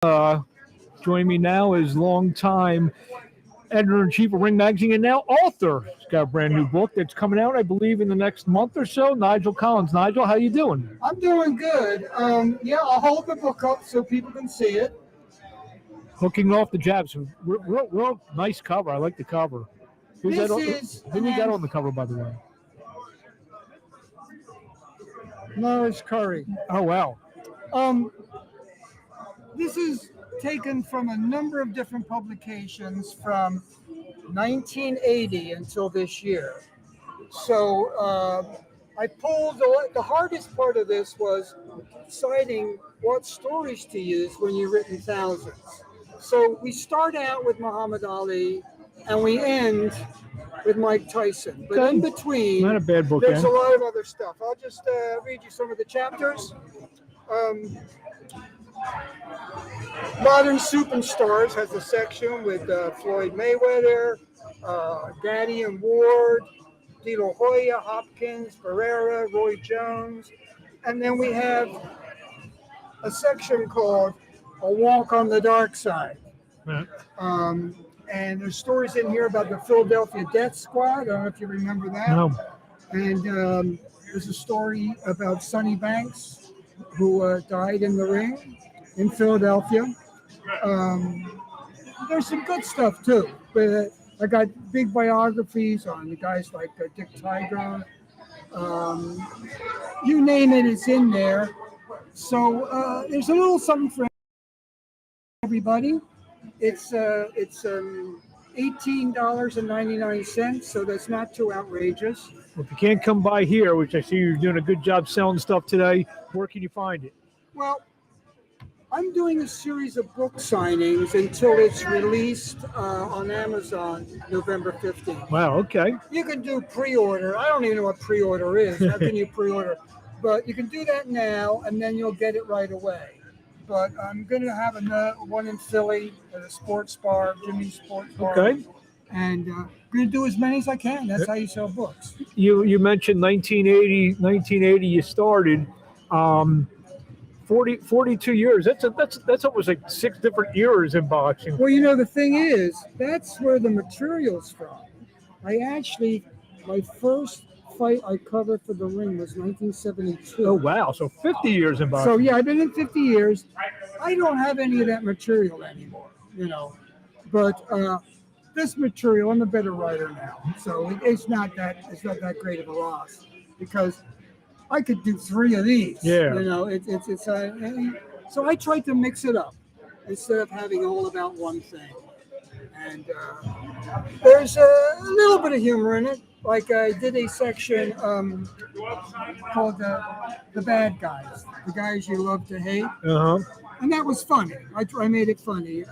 Joining me now is longtime editor-in-chief of Ring Magazine and now author. He's got a brand new book that's coming out, I believe, in the next month or so. Nigel Collins. Nigel, how you doing? I'm doing good. I'll hold the book up so people can see it. Hooking off the jabs. Real nice cover. I like the cover. Who we got on the cover, by the way? Norris Curry. Oh, wow. This is taken from a number of different publications from 1980 until this year. So I pulled the hardest part of this was deciding what stories to use when you've written thousands. So we start out with Muhammad Ali and we end with Mike Tyson. But in between, not a bad book, there's a lot of other stuff. I'll just read you some of the chapters. Modern Superstars has a section with Floyd Mayweather, Daddy and Ward, De La Hoya, Hopkins, Barrera, Roy Jones. And then we have a section called A Walk on the Dark Side. And there's stories in here about the Philadelphia Death Squad. I don't know if you remember that. No. And there's a story about Sonny Banks, who died in the ring in Philadelphia. There's some good stuff too, but I got big biographies on the guys like Dick Tiger. You name it, it's in there. So there's a little something for everybody. It's $18.99, so that's not too outrageous. Well, if you can't come by here, which I see you're doing a good job selling stuff today, where can you find it? Well, I'm doing a series of book signings until it's released on Amazon November 15th. Wow, okay. You can do pre-order. I don't even know what pre-order is. How can you pre-order? But you can do that now, and then you'll get it right away. But I'm going to have another one in Philly at a sports bar, Jimmy's Sports Bar. Okay. And I'm going to do as many as I can. That's how you sell books. You mentioned 1980 you started. 42 years. That's almost like 6 different eras in boxing. Well, the thing is, that's where the material's from. My first fight I covered for the ring was 1972. Oh, wow. So 50 years in boxing. So, yeah, I've been in 50 years. I don't have any of that material anymore, But this material, I'm a better writer now. So it's not that great of a loss because I could do 3 of these. Yeah. So I tried to mix it up instead of having all about one thing. And there's a little bit of humor in it. Like I did a section called the bad guys, the guys you love to hate. And that was funny. I made it funny.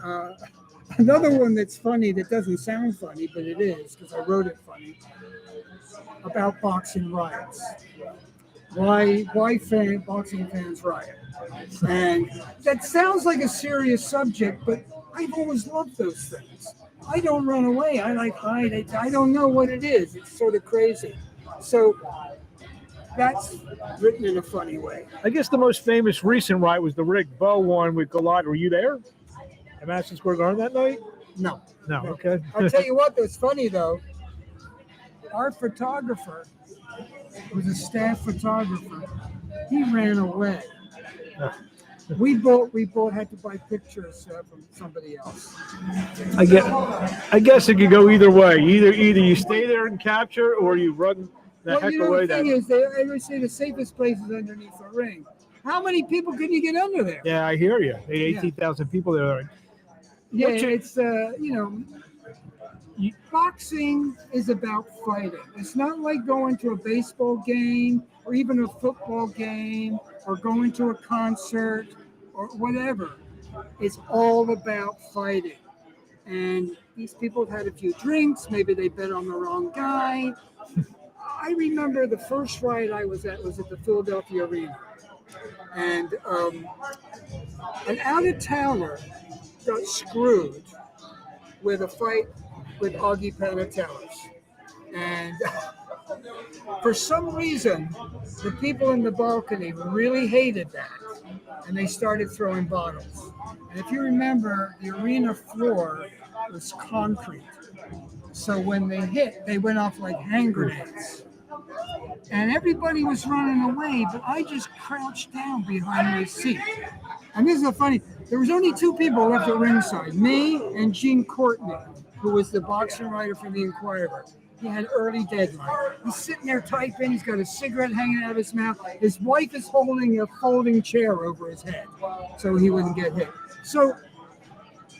Another one that's funny that doesn't sound funny, but it is because I wrote it funny, about boxing riots. Why boxing fans riot? And that sounds like a serious subject, but I've always loved those things. I don't run away. I like hide. I don't know what it is. It's sort of crazy. So that's written in a funny way. I guess the most famous recent riot was the Rick Bowe one with Goliath. Were you there at Madison Square Garden that night? No. Okay. I'll tell you what, that's funny though. Our photographer was a staff photographer. He ran away. We both had to buy pictures from somebody else. I guess it could go either way. Either you stay there and capture, or you run the heck away. The thing is, they always say the safest place is underneath the ring. How many people can you get under there? Yeah, I hear you. 18,000 people there. Yeah, it's boxing is about fighting. It's not like going to a baseball game or even a football game or going to a concert or whatever. It's all about fighting. And these people have had a few drinks. Maybe they bet on the wrong guy. I remember the first fight I was at was at the Philadelphia Arena. And an out-of-towner got screwed with a fight with Augie Panatellis. And for some reason, the people in the balcony really hated that. and they started throwing bottles. And if you remember, the arena floor was concrete. So when they hit, they went off like hand grenades. And everybody was running away, but I just crouched down behind my seat. And this is funny. There was only two people left at ringside, me and Gene Courtney, who was the boxing writer for the Inquirer. He had early deadline. He's sitting there typing. He's got a cigarette hanging out of his mouth. His wife is holding a folding chair over his head so he wouldn't get hit. So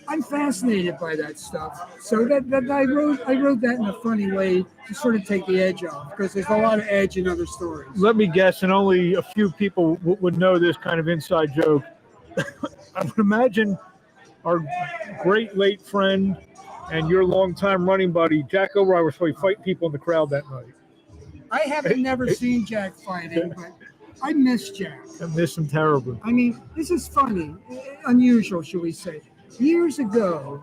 I'm fascinated by that stuff. So that I wrote that in a funny way to sort of take the edge off, because there's a lot of edge in other stories. Let me guess, and only a few people would know this kind of inside joke. I would imagine our great late friend and your longtime running buddy, Jack O'Brien, was probably fighting people in the crowd that night. I haven't never seen Jack fighting, but I miss Jack. I miss him terribly. I mean, this is funny, unusual, should we say. Years ago,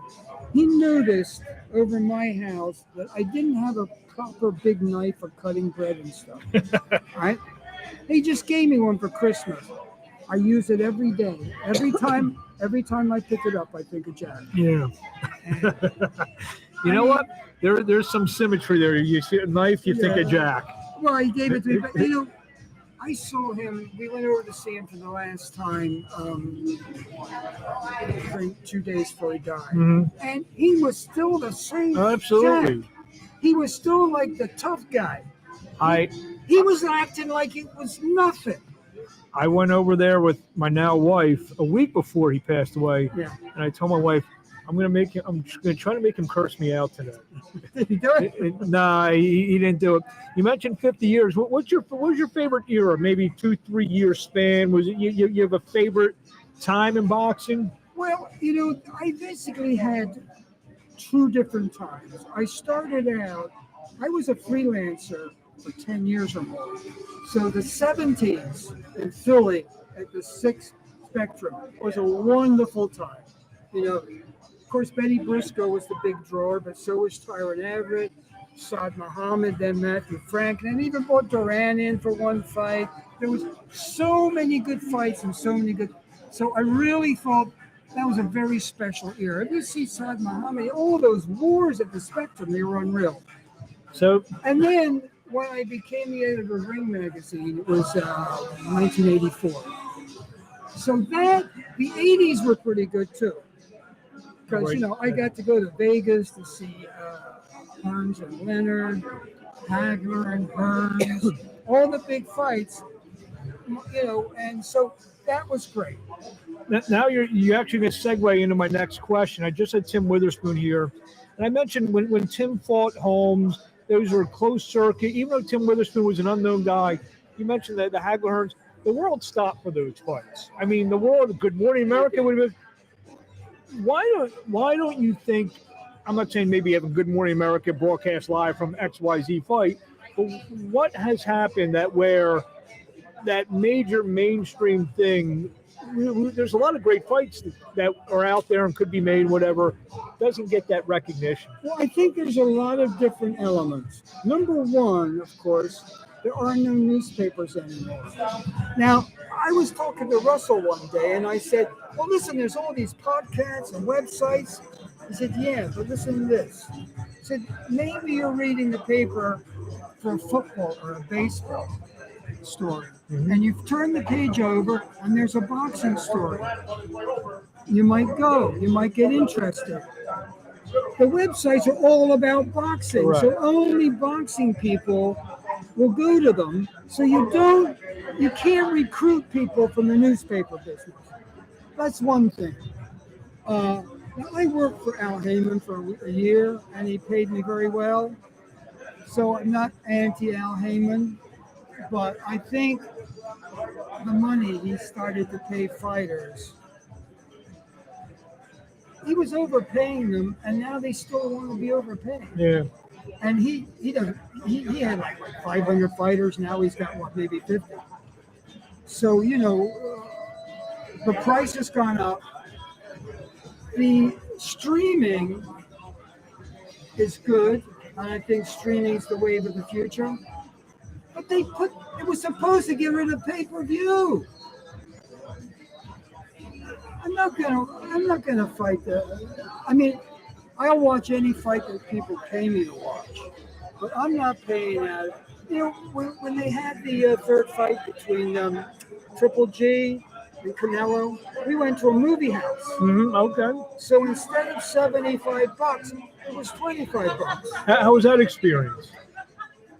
he noticed over my house that I didn't have a proper big knife for cutting bread and stuff. Right? He just gave me one for Christmas. I use it every day. Every time I pick it up, I think of Jack. Yeah. You know what? There's some symmetry there. You see a knife, you think of Jack. Well, he gave it to me, but I saw him. We went over to see him for the last time 2 days before he died, and he was still the same. Absolutely. Jack. He was still like the tough guy. He was acting like it was nothing. I went over there with my now wife a week before he passed away, and I told my wife, I'm just going to try to make him curse me out today. Did he do it? Nah, he didn't do it. You mentioned 50 years. What was your favorite era? Maybe 2-3 year span. Was it you have a favorite time in boxing? Well, I basically had two different times. I started out. I was a freelancer for 10 years or more. So the 70s in Philly at the 6th Spectrum was a wonderful time. Of course, Betty Briscoe was the big drawer, but so was Tyron Everett, Saad Muhammad, then Matthew Frank, and even brought Duran in for one fight. There was so many good fights and so many good. So I really thought that was a very special era. If you see Saad Muhammad, all those wars at the Spectrum, they were unreal. And then when I became the editor of Ring Magazine, it was 1984. So the 80s were pretty good too. Because, I got to go to Vegas to see Hearns and Leonard, Hagler and Hearns, all the big fights, and so that was great. Now you're actually going to segue into my next question. I just had Tim Witherspoon here, and I mentioned when Tim fought Holmes, those were a closed circuit. Even though Tim Witherspoon was an unknown guy, you mentioned that the Hagler Hearns, the world stopped for those fights. I mean, the world, Good Morning America would have been. Why don't you think, I'm not saying maybe have a Good Morning America broadcast live from XYZ fight, but what has happened where that major mainstream thing, there's a lot of great fights that are out there and could be made, whatever, doesn't get that recognition? Well, I think there's a lot of different elements. Number one, of course, there are no newspapers anymore. Now, I was talking to Russell one day, and I said, well, listen, there's all these podcasts and websites. He said, yeah, but listen to this. He said, maybe you're reading the paper for a football or a baseball story, and you've turned the page over, and there's a boxing story. You might get interested. The websites are all about boxing, so only boxing people will go to them. So you can't recruit people from the newspaper business. That's one thing. Now I worked for Al Heyman for a year, and he paid me very well. So I'm not anti-Al Heyman, but I think the money he started to pay fighters, he was overpaying them, and now they still want to be overpaying. Yeah. And he had like 500 fighters. Now he's got maybe 50. So the price has gone up. The streaming is good, and I think streaming is the wave of the future. But it was supposed to get rid of pay-per-view. I'm not gonna fight I mean, I'll watch any fight that people pay me to watch, but I'm not paying out. You know, when they had the third fight between Triple G and Canelo, we went to a movie house. Okay. So instead of $75, it was $25. How was that experience?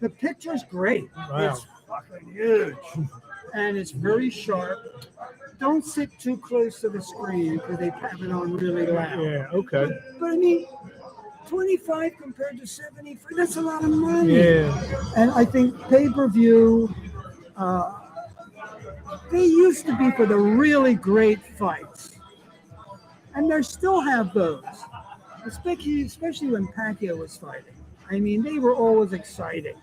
The picture's great. Wow. It's fucking huge, and it's very sharp. Don't sit too close to the screen because they have it on really loud. Yeah. Okay. But I mean, 25 compared to 75, that's a lot of money. Yeah. And I think pay-per-view, they used to be for the really great fights. And they still have those, especially when Pacquiao was fighting. I mean, they were always exciting.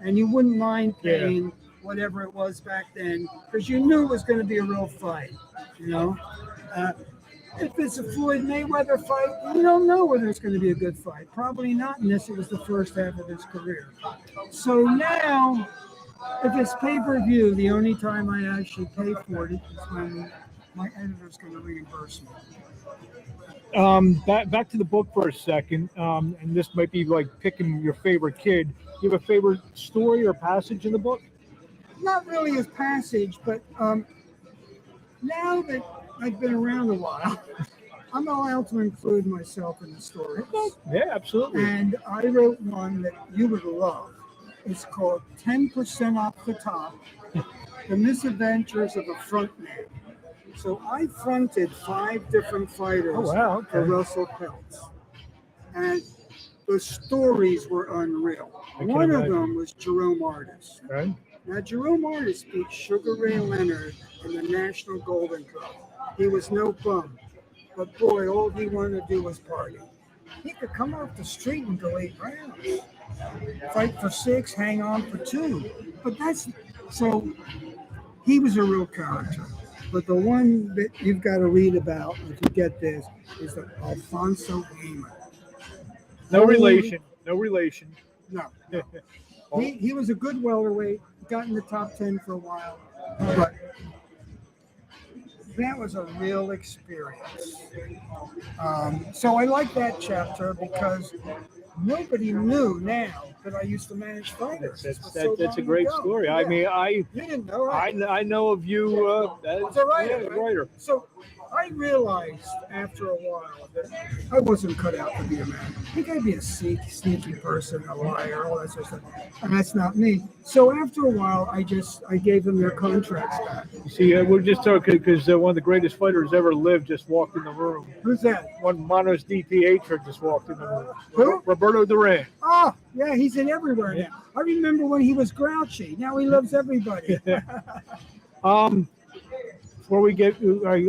And you wouldn't mind paying whatever it was back then because you knew it was going to be a real fight, you know? If it's a Floyd Mayweather fight, you don't know whether it's going to be a good fight. Probably not unless it was the first half of his career. So now, if it's pay-per-view, the only time I actually pay for it is when my editor's going to reimburse me. Back to the book for a second, and this might be like picking your favorite kid. You have a favorite story or passage in the book? Not really a passage, but now that I've been around a while, I'm allowed to include myself in the stories. Yeah, absolutely. And I wrote one that you would love. It's called 10% Off the Top, The Misadventures of a Frontman. So I fronted 5 different fighters for Russell Peltz. And the stories were unreal. One of them was Jerome Artis. Okay. Now, Jerome Artis beat Sugar Ray Leonard in the National Golden Glove. He was no bum. But boy, all he wanted to do was party. He could come off the street and go 8 rounds. Fight for 6, hang on for 2. But so he was a real character. But the one that you've got to read about, if you get this, is the Alfonso Heyman. No relation. No relation. No. He was a good welterweight, got in the top 10 for a while, but that was a real experience. So I like that chapter because nobody knew now that I used to manage fighters. That's a great story. Yeah. I mean, you didn't know, right? I know of you as a writer. Yeah, writer. So I realized after a while that I wasn't cut out to be a man. I think I'd be a sneaky person, a liar, all that sort of stuff. And that's not me. So after a while, I gave them their contracts back. See, we're just talking because one of the greatest fighters ever lived just walked in the room. Who's that? One Manos DiPietro just walked in the room. Who? Roberto Duran. Oh, yeah, he's in everywhere now. I remember when he was grouchy. Now he loves everybody. Before we get,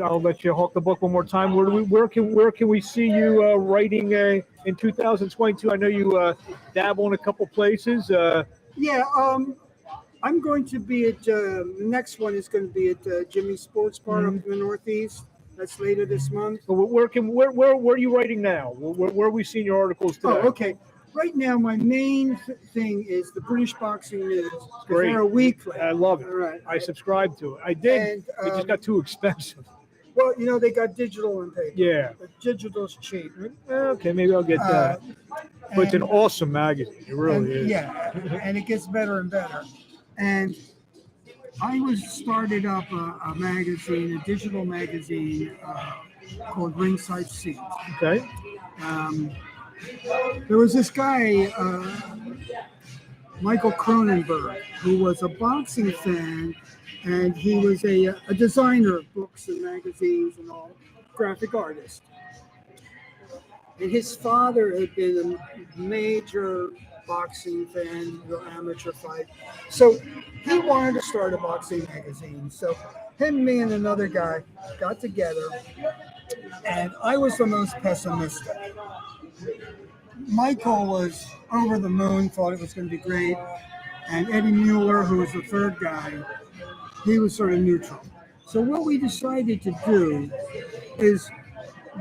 I'll let you hawk the book one more time. Where can we see you writing in 2022? I know you dabble in a couple places. I'm going to be at the next one is going to be at Jimmy's Sports Bar up in the Northeast. That's later this month. Where are you writing now? Where are we seeing your articles today? Oh, okay. Right now, my main thing is the British Boxing News. Great. They're a weekly. I love it. All right. I subscribe to it. I did. And, it just got too expensive. Well, they got digital and paper. Yeah. But digital's cheap. Okay, maybe I'll get that. But it's an awesome magazine. It really is. Yeah, and it gets better and better. And I started up a magazine, a digital magazine called Ringside C. Okay. There was this guy, Michael Cronenberg, who was a boxing fan, and he was a designer of books and magazines and all, graphic artist. And his father had been a major boxing fan, amateur fight. So he wanted to start a boxing magazine. So him, me, and another guy got together, and I was the most pessimistic. Michael was over the moon, thought it was going to be great. And Eddie Mueller, who was the third guy, he was sort of neutral. So what we decided to do is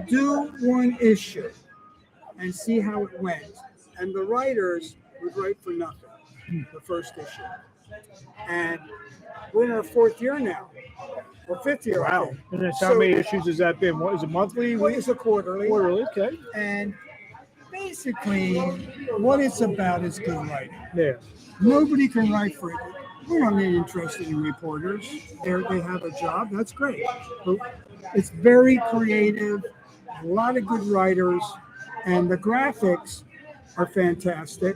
do one issue and see how it went. And the writers would write for nothing, the first issue. and we're in our 4th year now, or 5th year. I Wow. think. And that's how So- many issues has that been? What is it, monthly? Well, it's a quarterly. Quarterly, okay. And basically, what it's about is good writing. Yeah. Nobody can write for it. We're not really interested in reporters. They have a job. That's great. But it's very creative. A lot of good writers, and the graphics are fantastic.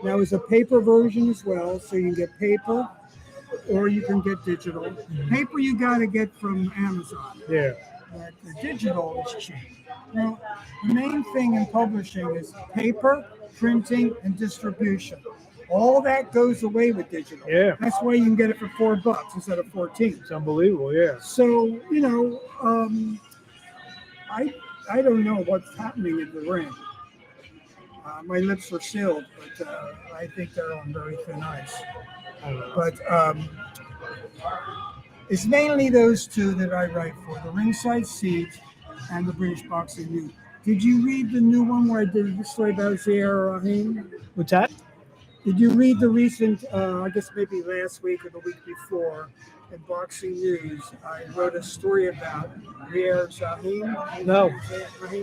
Now, there's a paper version as well, so you can get paper or you can get digital. Paper you got to get from Amazon. Yeah. But the digital is cheap. Now, the main thing in publishing is paper, printing, and distribution. All that goes away with digital. Yeah. That's why you can get it for $4 instead of 14. It's unbelievable, yeah. So, I don't know what's happening in the ring. My lips are sealed, but I think they're on very thin ice. I don't know. But it's mainly those two that I write for, the Ringside C and the British Boxing News. Did you read the new one where I did the story about Zaire Rahim? What's that? Did you read the recent, I guess maybe last week or the week before, in Boxing News? I wrote a story about Zaire Rahim. No.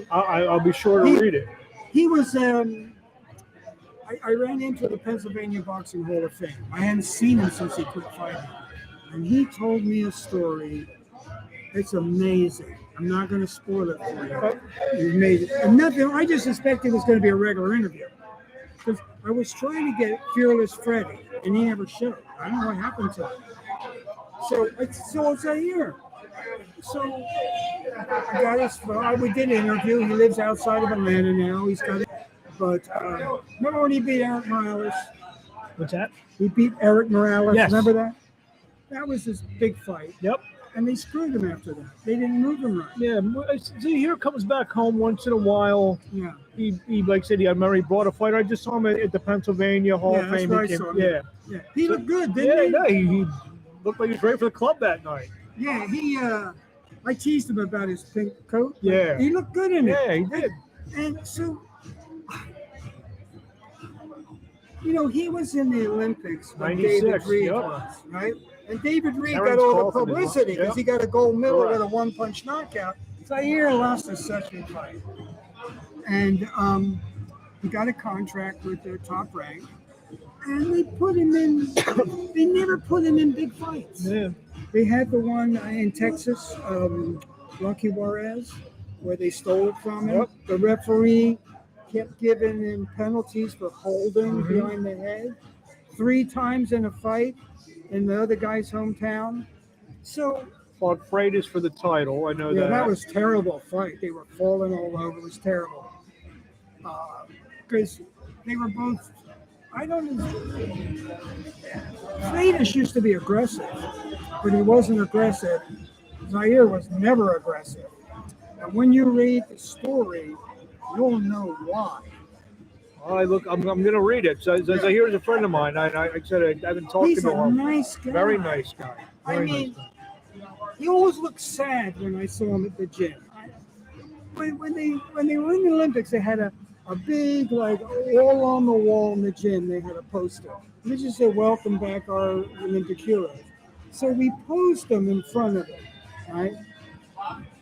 I'll be sure to read it. He was, I ran into the Pennsylvania Boxing Hall of Fame. I hadn't seen him since he quit fighting. And he told me a story. It's amazing. I'm not going to spoil it for you. He made it. And nothing, I just suspected it was going to be a regular interview. Because I was trying to get Fearless Freddy, and he never showed. I don't know what happened to him. So it's a year. So I got his phone. We did an interview. He lives outside of Atlanta now. He's got it. But remember when he beat Eric Morales? What's that? He beat Eric Morales. Yes. Remember that? That was his big fight. Yep. And they screwed him after that. They didn't move him right. Yeah. See, here comes back home once in a while. Yeah. He like I said, I remember he brought a fighter. I just saw him at the Pennsylvania Hall of that's Fame. where I saw him. Yeah. Yeah. He looked good, didn't Yeah, he looked like he was ready for the club that night. he? Yeah. I teased him about his pink coat. Yeah. He looked good in it. Yeah, he did. And so, he was in the Olympics when 96, David Reed yep. was, right? And David Reed Terrence got all the Crawford as well. publicity because Yep. he got a gold medal Correct. with a one-punch knockout. Zaire lost the second fight. And he got a contract with their Top Rank. And they put him in, they never put him in big fights. Yeah. They had the one in Texas, Lucky Juarez, where they stole it from him. Yep. The referee kept giving him penalties for holding behind the head 3 times in a fight in the other guy's hometown. So, Fought Freitas for the title. I know yeah, that. that was a terrible fight. They were falling all over. It was terrible. Because they were both, I don't know. Freitas used to be aggressive, but he wasn't aggressive. Zaire was never aggressive. And when you read the story, you'll know why. I'm going to read it. So Zahire's a friend of mine. I said I've been talking He's to a him. nice guy. Very nice guy. I Very mean, nice guy. he always looked sad when I saw him at the gym. When they were in the Olympics, they had a big, like, all on the wall in the gym, they had a poster. And it just said, "Welcome back, our Olympic heroes." So we posed them in front of it, right?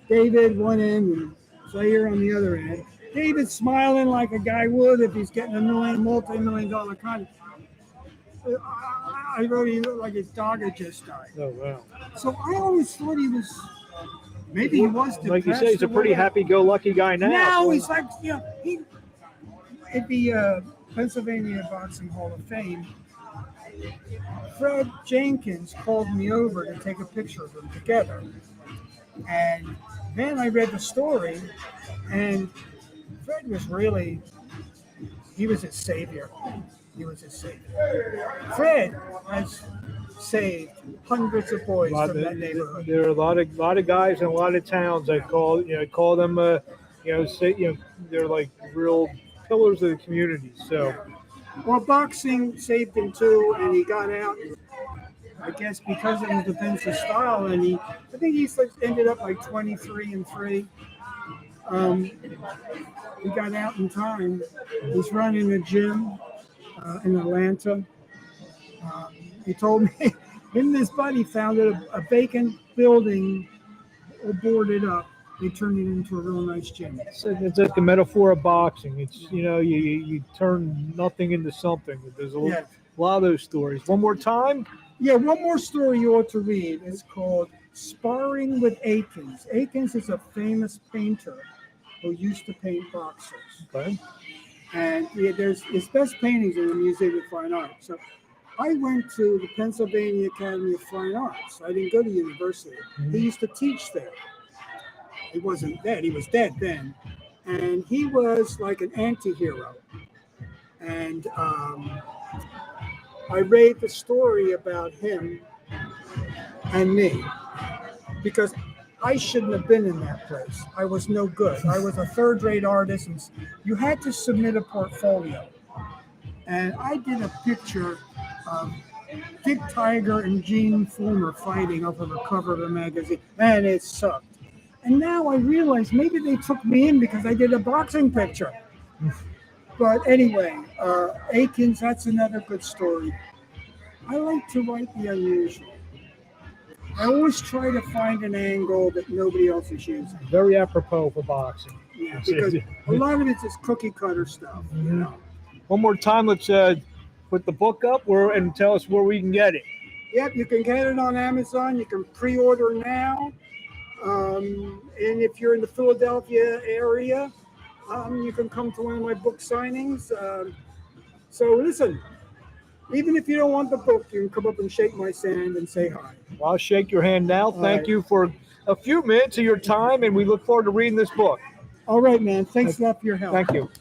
David one end and Zaire on the other end. David smiling like a guy would if he's getting a multi-million-dollar contract. I wrote he looked like his dog had just died. Oh, wow. So I always thought he was, maybe he was depressed. Like you say, he's a or pretty whatever. happy-go-lucky guy now. Now he's like, he at the Pennsylvania Boxing Hall of Fame, Fred Jenkins called me over to take a picture of them together. And then I read the story, and Fred was really, he was his savior. He was his savior. Fred has saved hundreds of boys from that neighborhood. There are a lot of guys in a lot of towns. I call them they're like real pillars of the community. So, Well, boxing saved him too, and he got out. I guess because of his defensive style, and I think he's ended up like 23-3. He got out in time. He's running a gym in Atlanta. He told me him and his buddy found a vacant building all boarded up. They turned it into a real nice gym. So it's like the metaphor of boxing. It's, you turn nothing into something. There's Yeah. a lot of those stories. One more time. Yeah, one more story you ought to read. It's called Sparring with Aikens. Aikens is a famous painter who used to paint boxers. Okay. And there's his best paintings in the Museum of Fine Arts. So I went to the Pennsylvania Academy of Fine Arts. I didn't go to university. He used to teach there. He wasn't dead. He was dead then. And he was like an anti-hero. And I read the story about him and me because I shouldn't have been in that place. I was no good. I was a third-rate artist, and you had to submit a portfolio. And I did a picture of Dick Tiger and Gene Fulmer fighting off of the cover of a magazine, and it sucked. And now I realize maybe they took me in because I did a boxing picture. But anyway, Aikens, that's another good story. I like to write the unusual. I always try to find an angle that nobody else is using. Very apropos for boxing. Yeah, because a lot of it's just cookie cutter stuff, you know. One more time, let's put the book up and tell us where we can get it. Yep, you can get it on Amazon. You can pre-order now. And if you're in the Philadelphia area, you can come to one of my book signings. So listen, even if you don't want the book, you can come up and shake my hand and say hi. Well, I'll shake your hand now. Thank you for a few minutes of your time, and we look forward to reading this book. All right, man. Thanks a lot for your help. Thank you.